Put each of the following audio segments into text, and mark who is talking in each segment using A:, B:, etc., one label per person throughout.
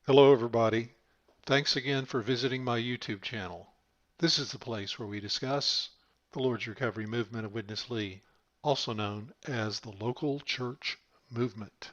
A: Hello, everybody. Thanks again for visiting my YouTube channel. This is the place where we discuss the Lord's Recovery Movement of Witness Lee, also known as the local church movement.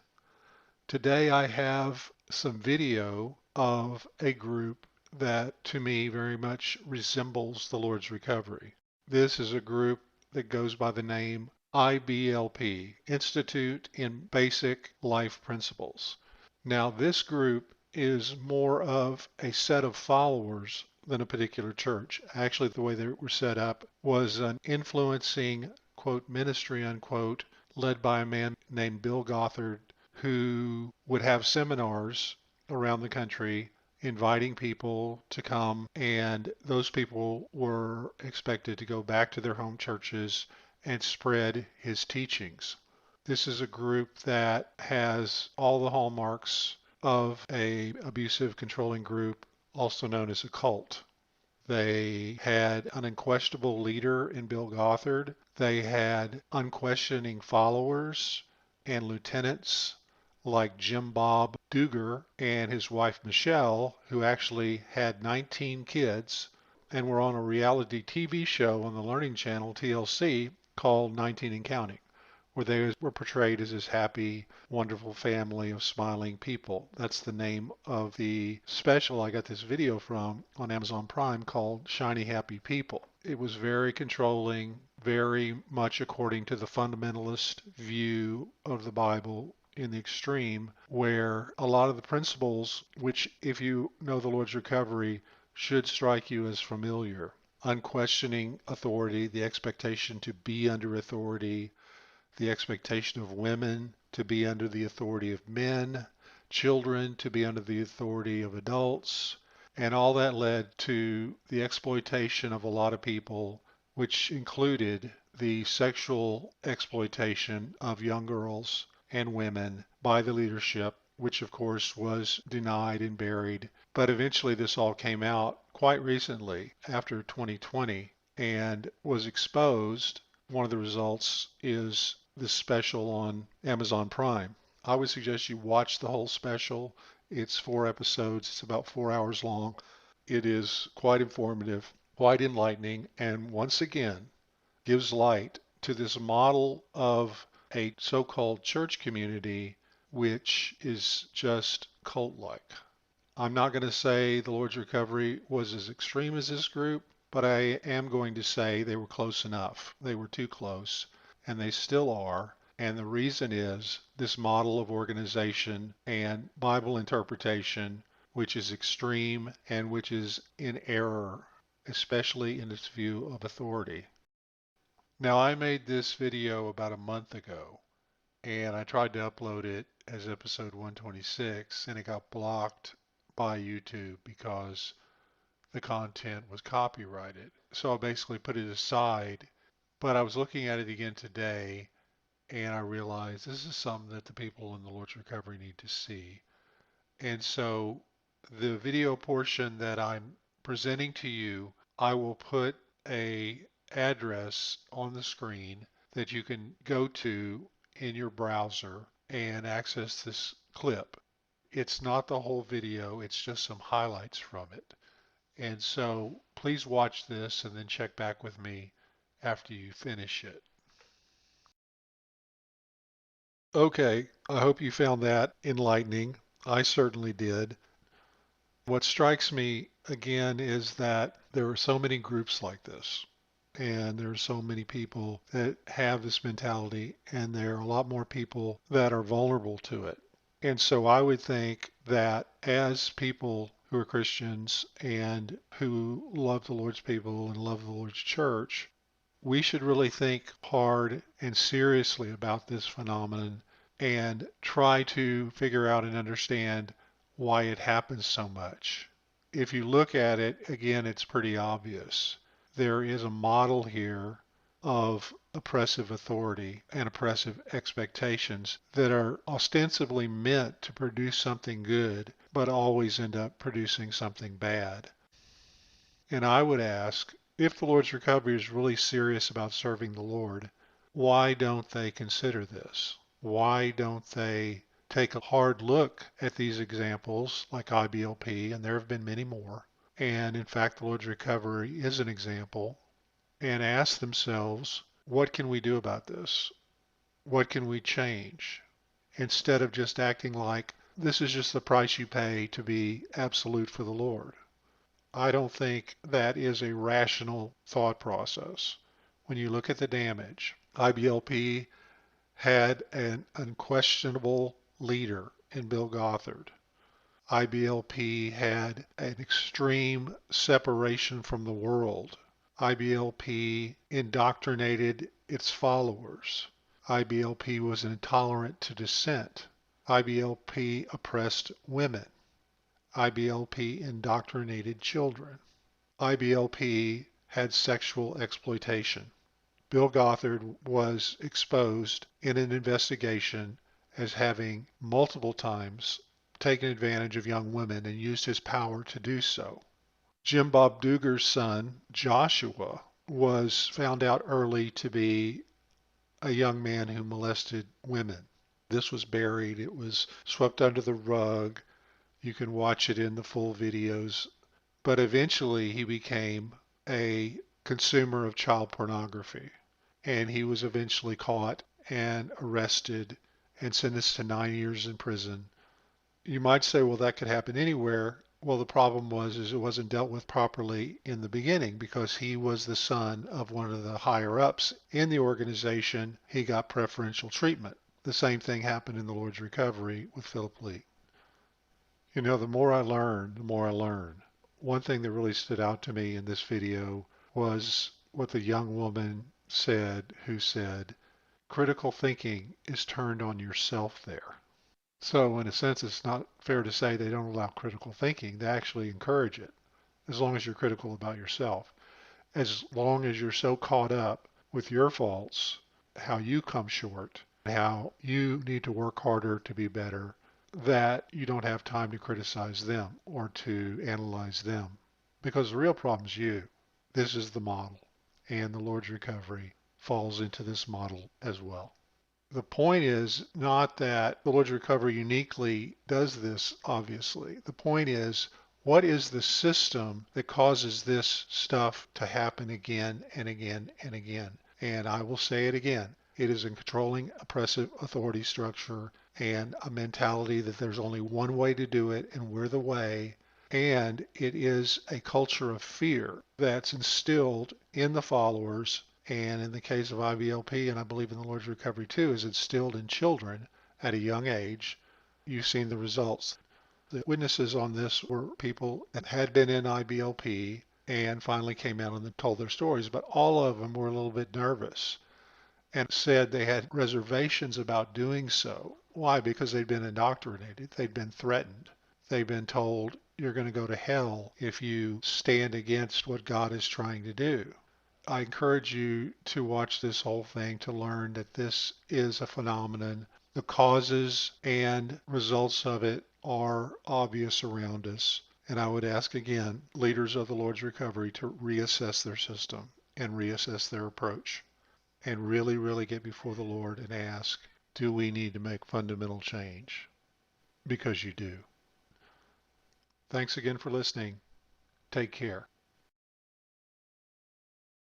A: Today I have some video of a group that to me very much resembles the Lord's Recovery. This is a group that goes by the name IBLP, Institute in Basic Life Principles. Now, this group is more of a set of followers than a particular church. Actually, the way they were set up was an influencing, quote, ministry, unquote, led by a man named Bill Gothard, who would have seminars around the country inviting people to come, and those people were expected to go back to their home churches and spread his teachings. This is a group that has all the hallmarks of a abusive controlling group, also known as a cult. They had an unquestionable leader in Bill Gothard. They had unquestioning followers and lieutenants like Jim Bob Duger and his wife Michelle, who actually had 19 kids and were on a reality TV show on the Learning Channel, TLC, called 19 and Counting, where they were portrayed as this happy, wonderful family of smiling people. That's the name of the special I got this video from on Amazon Prime called Shiny Happy People. It was very controlling, very much according to the fundamentalist view of the Bible in the extreme, where a lot of the principles, which if you know the Lord's Recovery, should strike you as familiar. Unquestioning authority, the expectation to be under authority, the expectation of women to be under the authority of men, children to be under the authority of adults, and all that led to the exploitation of a lot of people, which included the sexual exploitation of young girls and women by the leadership, which of course was denied and buried. But eventually this all came out quite recently after 2020 and was exposed. One of the results is this special on Amazon Prime. I would suggest you watch the whole special. It's 4 episodes. It's about 4 hours long. It is quite informative, quite enlightening, and once again gives light to this model of a so-called church community which is just cult-like. I'm not going to say the Lord's Recovery was as extreme as this group, but I am going to say they were close enough. They were too close, and they still are. And the reason is this model of organization and Bible interpretation, which is extreme and which is in error, especially in its view of authority. Now, I made this video about a month ago, and I tried to upload it as episode 126, and it got blocked by YouTube because the content was copyrighted. So I basically put it aside, but I was looking at it again today, and I realized this is something that the people in the Lord's Recovery need to see. And so the video portion that I'm presenting to you, I will put a address on the screen that you can go to in your browser and access this clip. It's not the whole video, it's just some highlights from it. And so please watch this and then check back with me after you finish it. Okay, I hope you found that enlightening. I certainly did. What strikes me again is that there are so many groups like this, and there are so many people that have this mentality, and there are a lot more people that are vulnerable to it. And so I would think that as people who are Christians and who love the Lord's people and love the Lord's church, we should really think hard and seriously about this phenomenon and try to figure out and understand why it happens so much. If you look at it, again, it's pretty obvious. There is a model here of oppressive authority and oppressive expectations that are ostensibly meant to produce something good, but always end up producing something bad. And I would ask, if the Lord's Recovery is really serious about serving the Lord, why don't they consider this? Why don't they take a hard look at these examples like IBLP, and there have been many more, and in fact the Lord's Recovery is an example, and ask themselves, what can we do about this? What can we change? Instead of just acting like this is just the price you pay to be absolute for the Lord. I don't think that is a rational thought process. When you look at the damage, IBLP had an unquestionable leader in Bill Gothard. IBLP had an extreme separation from the world. IBLP indoctrinated its followers. IBLP was intolerant to dissent. IBLP oppressed women. IBLP indoctrinated children. IBLP had sexual exploitation. Bill Gothard was exposed in an investigation as having multiple times taken advantage of young women and used his power to do so. Jim Bob Dugar's son, Joshua, was found out early to be a young man who molested women. This was buried, it was swept under the rug. You can watch it in the full videos. But eventually he became a consumer of child pornography. And he was eventually caught and arrested and sentenced to 9 years in prison. You might say, well, that could happen anywhere. Well, the problem is it wasn't dealt with properly in the beginning because he was the son of one of the higher ups in the organization. He got preferential treatment. The same thing happened in the Lord's Recovery with Philip Lee. You know, the more I learn, the more I learn. One thing that really stood out to me in this video was what the young woman said who said, critical thinking is turned on yourself there. So in a sense, it's not fair to say they don't allow critical thinking. They actually encourage it, as long as you're critical about yourself. As long as you're so caught up with your faults, how you come short, how you need to work harder to be better, that you don't have time to criticize them or to analyze them. Because the real problem is you. This is the model. And the Lord's Recovery falls into this model as well. The point is not that the Lord's Recovery uniquely does this, obviously. The point is, what is the system that causes this stuff to happen again and again and again? And I will say it again. It is a controlling, oppressive authority structure and a mentality that there's only one way to do it and we're the way. And it is a culture of fear that's instilled in the followers, and in the case of IBLP, and I believe in the Lord's Recovery too, is instilled in children at a young age. You've seen the results. The witnesses on this were people that had been in IBLP and finally came out and told their stories, but all of them were a little bit nervous and said they had reservations about doing so. Why? Because they'd been indoctrinated. They'd been threatened. They've been told you're going to go to hell if you stand against what God is trying to do. I encourage you to watch this whole thing to learn that this is a phenomenon. The causes and results of it are obvious around us. And I would ask again, leaders of the Lord's Recovery to reassess their system and reassess their approach and really, really get before the Lord and ask, do we need to make fundamental change? Because you do. Thanks again for listening. Take care.